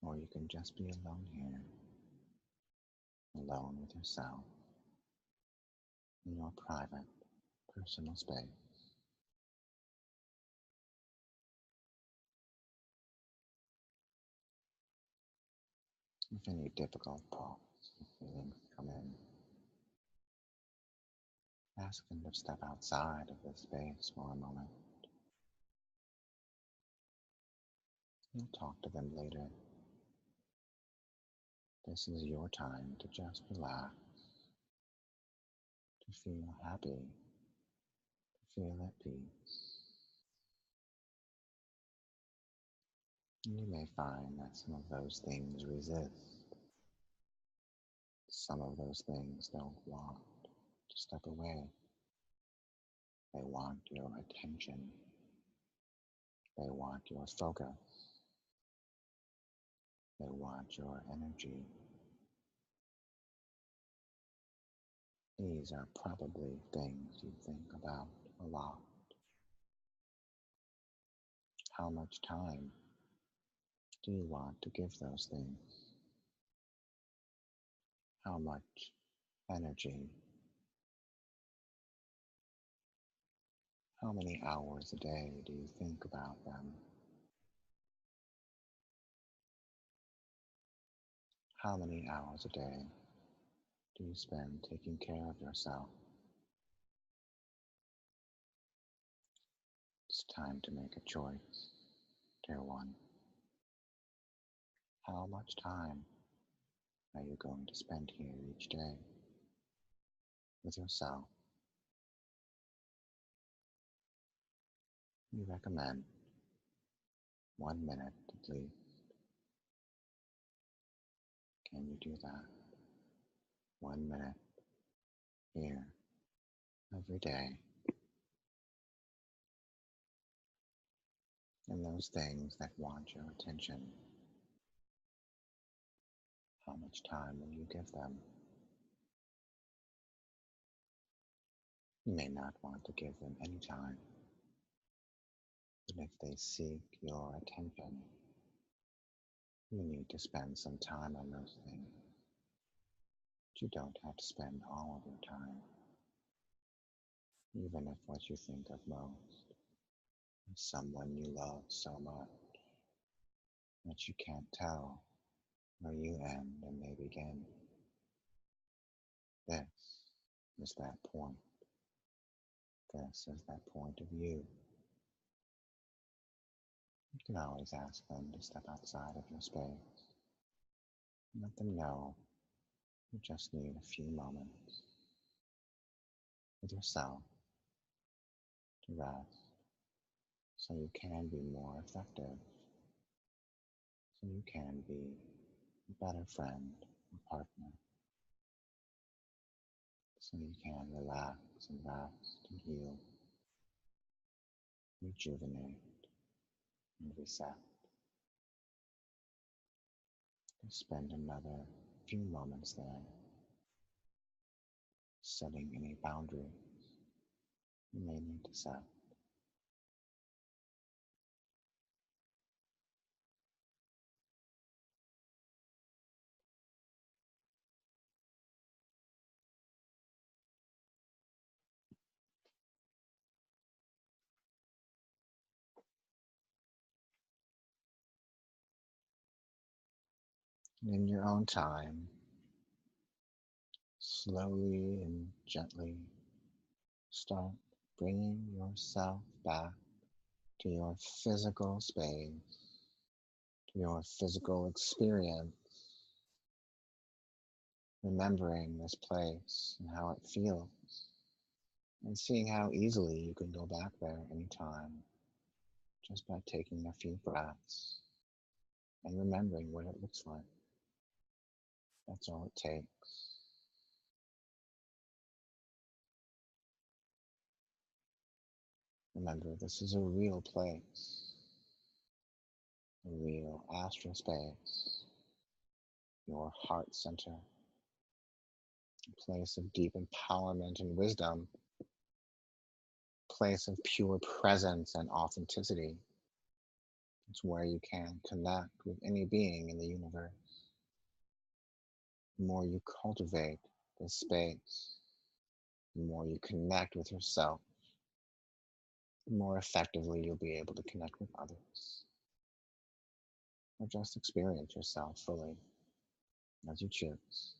Speaker 1: or you can just be alone here, alone with yourself, in your private, personal space. If any difficult thoughts or feelings come in, ask them to step outside of this space for a moment. You'll talk to them later. This is your time to just relax, to feel happy, to feel at peace. And you may find that some of those things resist. Some of those things don't want to step away. They want your attention. They want your focus. They want your energy. These are probably things you think about a lot. How much time do you want to give those things? How much energy? How many hours a day do you think about them? How many hours a day do you spend taking care of yourself? It's time to make a choice, dear one. How much time are you going to spend here each day with yourself? We recommend 1 minute at least. Can you do that? 1 minute here every day. And those things that want your attention, how much time will you give them? You may not want to give them any time, but if they seek your attention, you need to spend some time on those things. But you don't have to spend all of your time, even if what you think of most is someone you love so much that you can't tell where you end and they begin. This is that point. This is that point of view. You can always ask them to step outside of your space. Let them know you just need a few moments with yourself to rest so you can be more effective, so you can be a better friend or partner, so you can relax and rest and heal, rejuvenate and reset. Just spend another few moments there, setting any boundaries you may need to set. And in your own time, slowly and gently start bringing yourself back to your physical space, to your physical experience, remembering this place and how it feels, and seeing how easily you can go back there anytime just by taking a few breaths and remembering what it looks like. That's all it takes. Remember, this is a real place, a real astral space, your heart center, a place of deep empowerment and wisdom, a place of pure presence and authenticity. It's where you can connect with any being in the universe. The more you cultivate this space, the more you connect with yourself, the more effectively you'll be able to connect with others, or just experience yourself fully as you choose.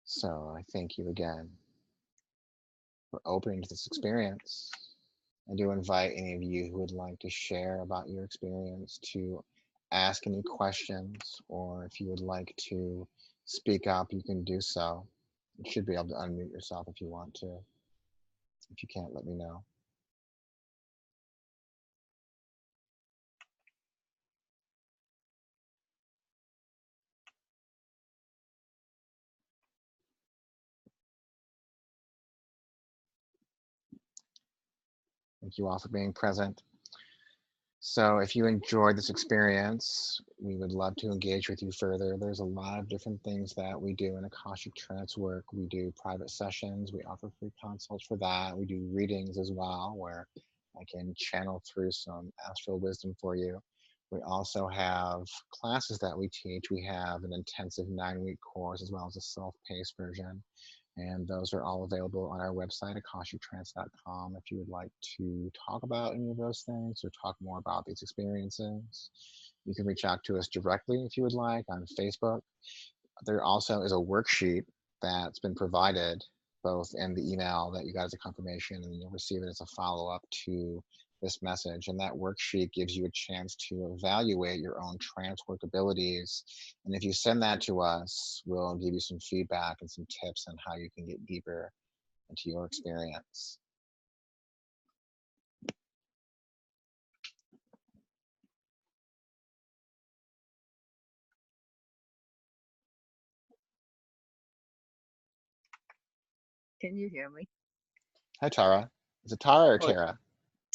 Speaker 1: So I thank you again for opening to this experience. I do invite any of you who would like to share about your experience to ask any questions, or if you would like to speak up, you can do so. You should be able to unmute yourself if you want to. If you can't, let me know. Thank you all for being present. So if you enjoyed this experience, we would love to engage with you further. There's a lot of different things that we do in Akashic Trancework. We do private sessions. We offer free consults for that. We do readings as well, where I can channel through some astral wisdom for you. We also have classes that we teach. We have an intensive 9-week course as well as a self-paced version. And those are all available on our website, akashictrance.com, if you would like to talk about any of those things or talk more about these experiences. You can reach out to us directly if you would like on Facebook. There also is a worksheet that's been provided both in the email that you got as a confirmation, and you'll receive it as a follow-up to this message. And that worksheet gives you a chance to evaluate your own trance work abilities. And if you send that to us, we'll give you some feedback and some tips on how you can get deeper into your experience.
Speaker 2: Can you hear me?
Speaker 1: Hi, Tara. Is it Tara or
Speaker 2: Oh,
Speaker 1: Tara?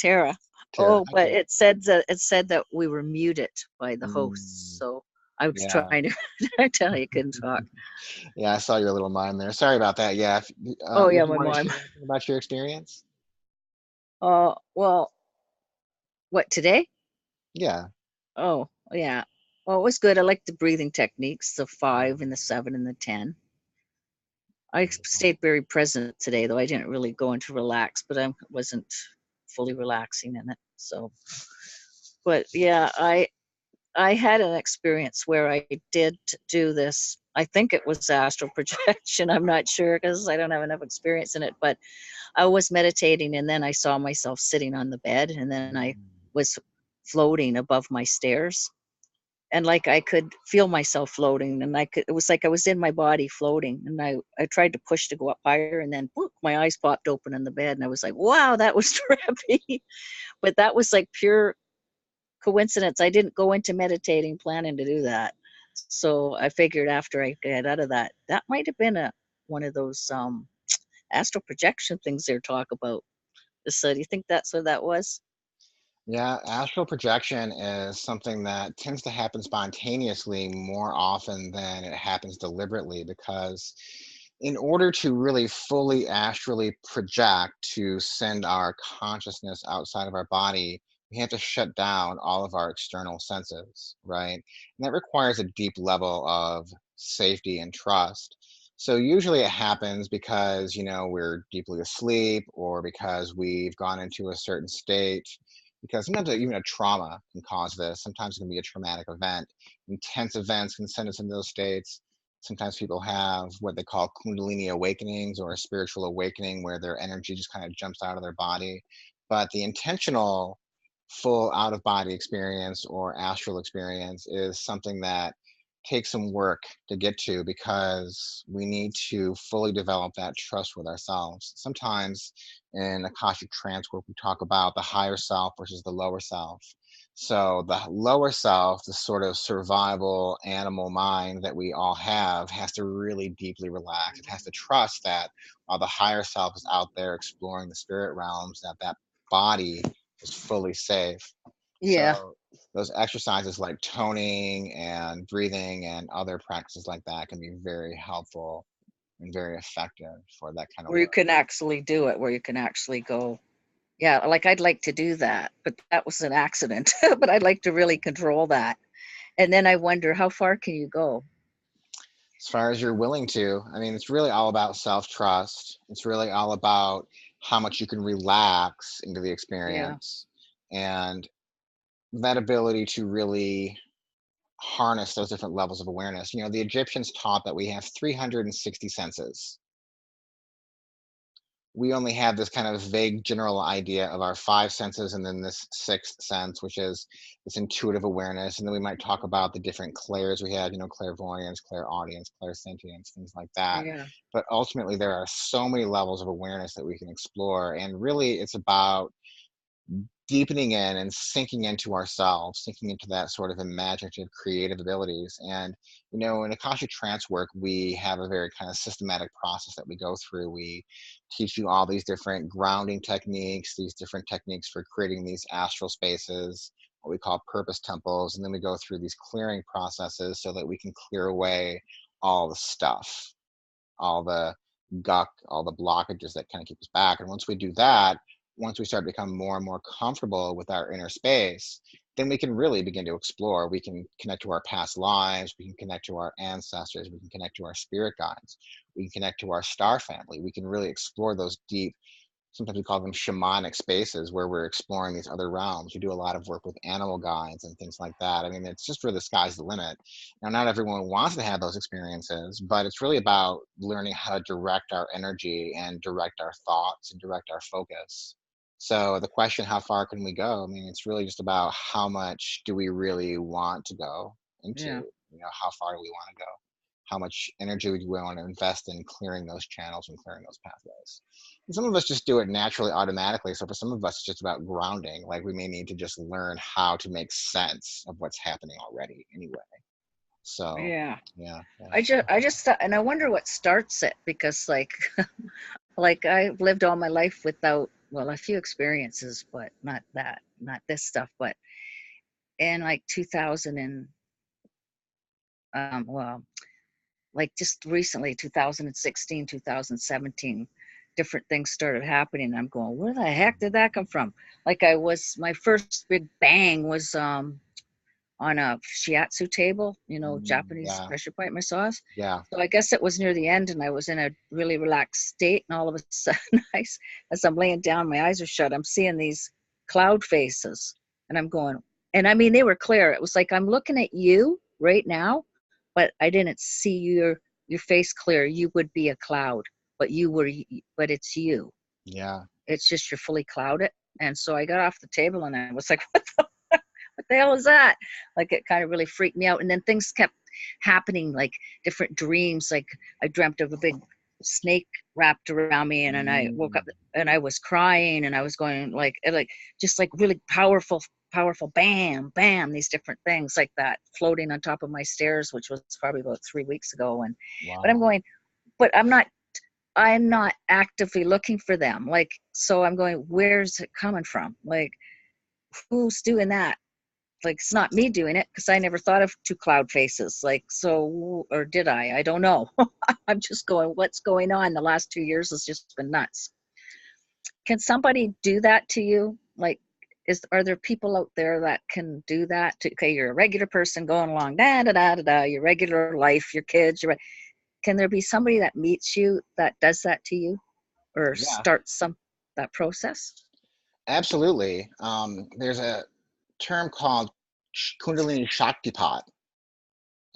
Speaker 2: Tara.
Speaker 1: Tara.
Speaker 2: Oh, but
Speaker 1: Okay.
Speaker 2: it said that we were muted by the hosts.
Speaker 1: Mm,
Speaker 2: So I was
Speaker 1: yeah.
Speaker 2: trying to I tell you, I couldn't talk.
Speaker 1: Yeah, I saw your little mime there. Sorry about that. Yeah.
Speaker 2: Oh
Speaker 1: Would
Speaker 2: yeah,
Speaker 1: you
Speaker 2: my
Speaker 1: want to
Speaker 2: mom.
Speaker 1: share anything about your experience?
Speaker 2: Well, what today?
Speaker 1: Yeah.
Speaker 2: Oh yeah. Well, it was good. I like the breathing techniques, the
Speaker 1: Mm,
Speaker 2: 5 and the 7 and the 10. I
Speaker 1: beautiful.
Speaker 2: stayed very present today, though I didn't really go into relax, but I wasn't fully relaxing in it. So, but yeah, I had an experience where I did do this. I think it was astral projection. I'm not sure because I don't have enough experience in it, but I was meditating and then I saw myself sitting on the bed and then I
Speaker 1: Mm.
Speaker 2: was floating above my stairs. And like I could feel myself floating and it was like I was in my body floating and I tried to push to go up higher and then whoop, my eyes popped open in the bed and I was like, wow, that was trippy. But that was like pure coincidence. I didn't go into meditating planning to do that. So I figured after I get out of that, that might have been a one of those astral projection things they talk about. So do you think that's what that was?
Speaker 1: Yeah, astral projection is something that tends to happen spontaneously more often than it happens deliberately because in order to really fully astrally project to send our consciousness outside of our body, we have to shut down all of our external senses, right? And that requires a deep level of safety and trust. So usually it happens because, we're deeply asleep or because we've gone into a certain state because sometimes even a trauma can cause this. Sometimes it can be a traumatic event. Intense events can send us into those states. Sometimes people have what they call Kundalini awakenings or a spiritual awakening where their energy just kind of jumps out of their body. But the intentional full out of body experience or astral experience is something that takes some work to get to because we need to fully develop that trust with ourselves. Sometimes in Akashic Trancework, we talk about the higher self versus the lower self. So the lower self, the sort of survival animal mind that we all have, has to really deeply relax. It has to trust that while the higher self is out there exploring the spirit realms, that body is fully safe.
Speaker 2: Yeah.
Speaker 1: So those exercises like toning and breathing and other practices like that can be very helpful and very effective for that kind of
Speaker 2: Where you
Speaker 1: work.
Speaker 2: can actually do it, where you can actually go. Yeah, like I'd like to do that, but that was an accident. But I'd like to really control that. And then I wonder how far can you go?
Speaker 1: As far as you're willing to, I mean, it's really all about self trust. It's really all about how much you can relax into the
Speaker 2: Yeah.
Speaker 1: experience and that ability to really harness those different levels of awareness. The Egyptians taught that we have 360 senses. We only have this kind of vague general idea of our five senses and then this sixth sense, which is this intuitive awareness. And then we might talk about the different clairs we have, clairvoyance, clairaudience, clairsentience, things like that.
Speaker 2: Yeah.
Speaker 1: But ultimately, there are so many levels of awareness that we can explore. And really, it's about deepening in and sinking into ourselves, sinking into that sort of imaginative, creative abilities. And, in Akashic Trance work, we have a very kind of systematic process that we go through. We teach you all these different grounding techniques, these different techniques for creating these astral spaces, what we call purpose temples. And then we go through these clearing processes so that we can clear away all the stuff, all the guck, all the blockages that kind of keep us back. And once we do that, once we start to become more and more comfortable with our inner space, then we can really begin to explore. We can connect to our past lives. We can connect to our ancestors. We can connect to our spirit guides. We can connect to our star family. We can really explore those deep, sometimes we call them shamanic spaces where we're exploring these other realms. We do a lot of work with animal guides and things like that. I mean, it's just where the sky's the limit. Now, not everyone wants to have those experiences, but it's really about learning how to direct our energy and direct our thoughts and direct our focus. So the question, how far can we go? I mean, it's really just about how much do we really want to go into,
Speaker 2: Yeah.
Speaker 1: how far do we want to go? How much energy do we want to invest in clearing those channels and clearing those pathways? And some of us just do it naturally, automatically. So for some of us, it's just about grounding. Like we may need to just learn how to make sense of what's happening already anyway. So
Speaker 2: Yeah.
Speaker 1: yeah, yeah.
Speaker 2: I just thought, and I wonder what starts it because like like I've lived all my life without well, a few experiences, but not that, not this stuff. But in like 2000 and well, like just recently, 2016, 2017, different things started happening. I'm going, where the heck did that come from? Like my first big bang was on a shiatsu table, Japanese
Speaker 1: Yeah,
Speaker 2: pressure point massage.
Speaker 1: yeah,
Speaker 2: So I guess it was near the end, and I was in a really relaxed state. And all of a sudden, as I'm laying down, my eyes are shut. I'm seeing these cloud faces, and I'm going, and I mean, they were clear. It was like I'm looking at you right now, but I didn't see your face clear. You would be a cloud, but but it's you.
Speaker 1: yeah,
Speaker 2: It's just you're fully clouded. And so I got off the table, and I was like, what the hell is that? Like it kind of really freaked me out. And then things kept happening, like different dreams. Like I dreamt of a big snake wrapped around me, and then I woke up
Speaker 1: mm,
Speaker 2: and I was crying, and I was going like just like really powerful, bam, bam, these different things like that floating on top of my stairs, which was probably about 3 weeks ago. And but I'm
Speaker 1: wow,
Speaker 2: going, but I'm not actively looking for them. Like, so I'm going, where's it coming from? Like, who's doing that? Like, it's not me doing it because I never thought of two cloud faces. Like, so, or did I? I don't know. I'm just going, what's going on? The last 2 years has just been nuts. Can somebody do that to you? Like, are there people out there that can do that? Okay, you're a regular person going along, da da da da da, your regular life, your kids. Can there be somebody that meets you that does that to you, or
Speaker 1: yeah,
Speaker 2: starts that process?
Speaker 1: absolutely. There's a term called Kundalini Shaktipat,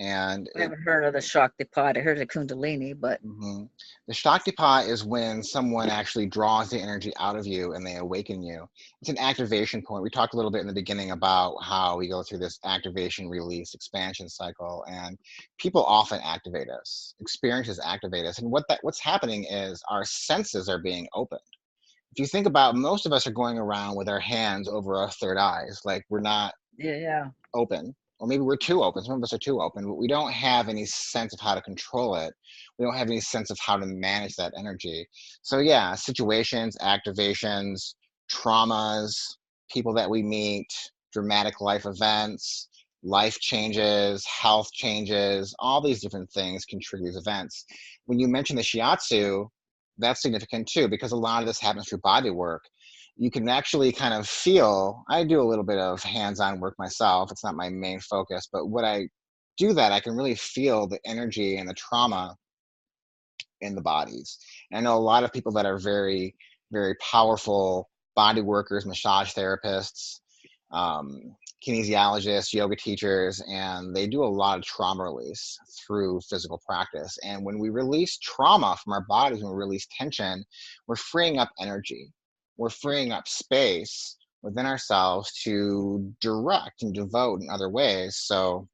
Speaker 1: and
Speaker 2: I haven't heard of the Shaktipat. I heard of Kundalini, but
Speaker 1: mhm. The Shaktipat is when someone actually draws the energy out of you and they awaken you. It's an activation point. We talked a little bit in the beginning about how we go through this activation, release, expansion cycle, and people often activate us. Experiences activate us, and what's happening is our senses are being opened. If you think about, most of us are going around with our hands over our third eyes, like we're not
Speaker 2: yeah,
Speaker 1: open, or maybe we're too open. Some of us are too open, but we don't have any sense of how to control it. We don't have any sense of how to manage that energy. So, yeah, situations, activations, traumas, people that we meet, dramatic life events, life changes, health changes, all these different things can trigger these events. When you mention the shiatsu, that's significant too, because a lot of this happens through body work. You can actually kind of feel, I do a little bit of hands-on work myself. It's not my main focus, but what I do, that I can really feel the energy and the trauma in the bodies. And I know a lot of people that are very, very powerful body workers, massage therapists, um, kinesiologists, yoga teachers, and they do a lot of trauma release through physical practice. And when we release trauma from our bodies, when we release tension, we're freeing up energy. We're freeing up space within ourselves to direct and devote in other ways. So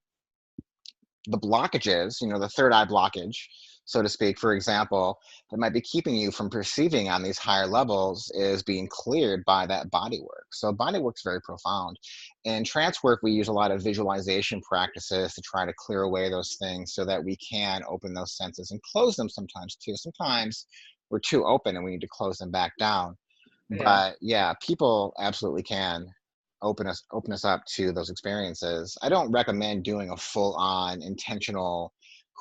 Speaker 1: the blockages, the third eye blockage, so to speak, for example, that might be keeping you from perceiving on these higher levels, is being cleared by that body work. So body work's very profound. In trance work, we use a lot of visualization practices to try to clear away those things so that we can open those senses and close them sometimes too. Sometimes we're too open and we need to close them back down.
Speaker 2: yeah.
Speaker 1: But yeah, people absolutely can open us up to those experiences. I don't recommend doing a full on intentional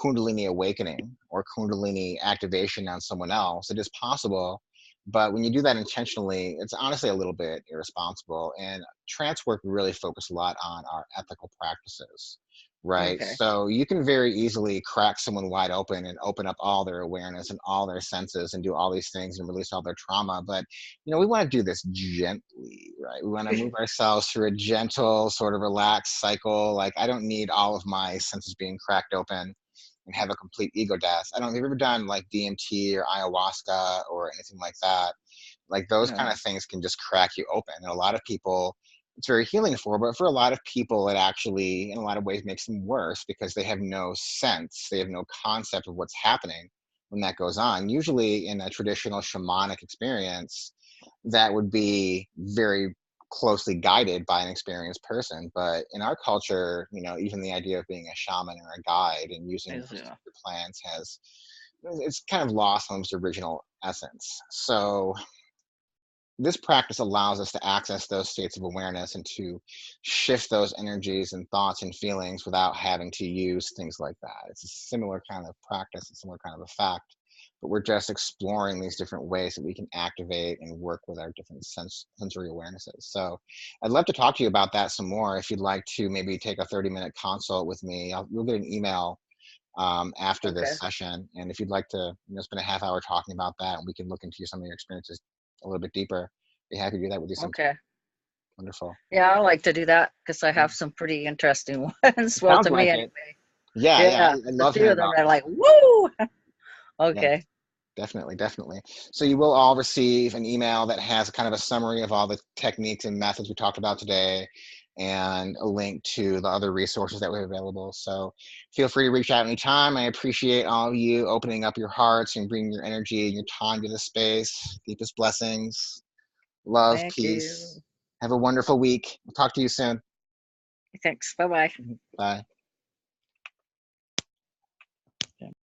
Speaker 1: kundalini awakening or kundalini activation on someone else. It is possible, but when you do that intentionally, it's honestly a little bit irresponsible. And trance work really focus a lot on our ethical practices, right?
Speaker 2: Okay.
Speaker 1: So you can very easily crack someone wide open and open up all their awareness and all their senses and do all these things and release all their trauma. But we want to do this gently, right? We want to move ourselves through a gentle, sort of relaxed cycle. Like, I don't need all of my senses being cracked open and have a complete ego death. I don't know if you've ever done like DMT or ayahuasca or anything like that. Like, those kind
Speaker 2: No.
Speaker 1: of things can just crack you open. And a lot of people, it's very healing for, but for a lot of people, it actually, in a lot of ways, makes them worse because they have no sense, they have no concept of what's happening when that goes on. Usually, in a traditional shamanic experience, that would be very closely guided by an experienced person. But in our culture, even the idea of being a shaman or a guide and using
Speaker 2: Yeah.
Speaker 1: particular plants it's kind of lost some of its original essence. So this practice allows us to access those states of awareness and to shift those energies and thoughts and feelings without having to use things like that. It's a similar kind of practice, a similar kind of effect, but we're just exploring these different ways that we can activate and work with our different sensory awarenesses. So I'd love to talk to you about that some more. If you'd like to maybe take a 30-minute consult with me, you'll get an email after
Speaker 2: Okay.
Speaker 1: this session. And if you'd like to, spend a half hour talking about that, and we can look into some of your experiences a little bit deeper, be happy to do that with you sometime.
Speaker 2: Okay.
Speaker 1: Wonderful.
Speaker 2: Yeah, I like to do that because I
Speaker 1: Yeah.
Speaker 2: have some pretty interesting ones.
Speaker 1: It
Speaker 2: Well,
Speaker 1: sounds
Speaker 2: to me
Speaker 1: like it.
Speaker 2: anyway.
Speaker 1: Yeah, yeah.
Speaker 2: Yeah,
Speaker 1: I
Speaker 2: a
Speaker 1: love
Speaker 2: few
Speaker 1: hearing
Speaker 2: of them
Speaker 1: about
Speaker 2: are
Speaker 1: this
Speaker 2: like,
Speaker 1: stuff.
Speaker 2: woo.
Speaker 1: Yeah,
Speaker 2: Okay.
Speaker 1: definitely, definitely. So you will all receive an email that has kind of a summary of all the techniques and methods we talked about today, and a link to the other resources that we have available. So feel free to reach out anytime. I appreciate all of you opening up your hearts and bringing your energy and your time to this space. Deepest blessings, love,
Speaker 2: Thank
Speaker 1: peace.
Speaker 2: you.
Speaker 1: Have a wonderful week. I'll talk to you soon.
Speaker 2: Thanks. Bye bye.
Speaker 1: Bye.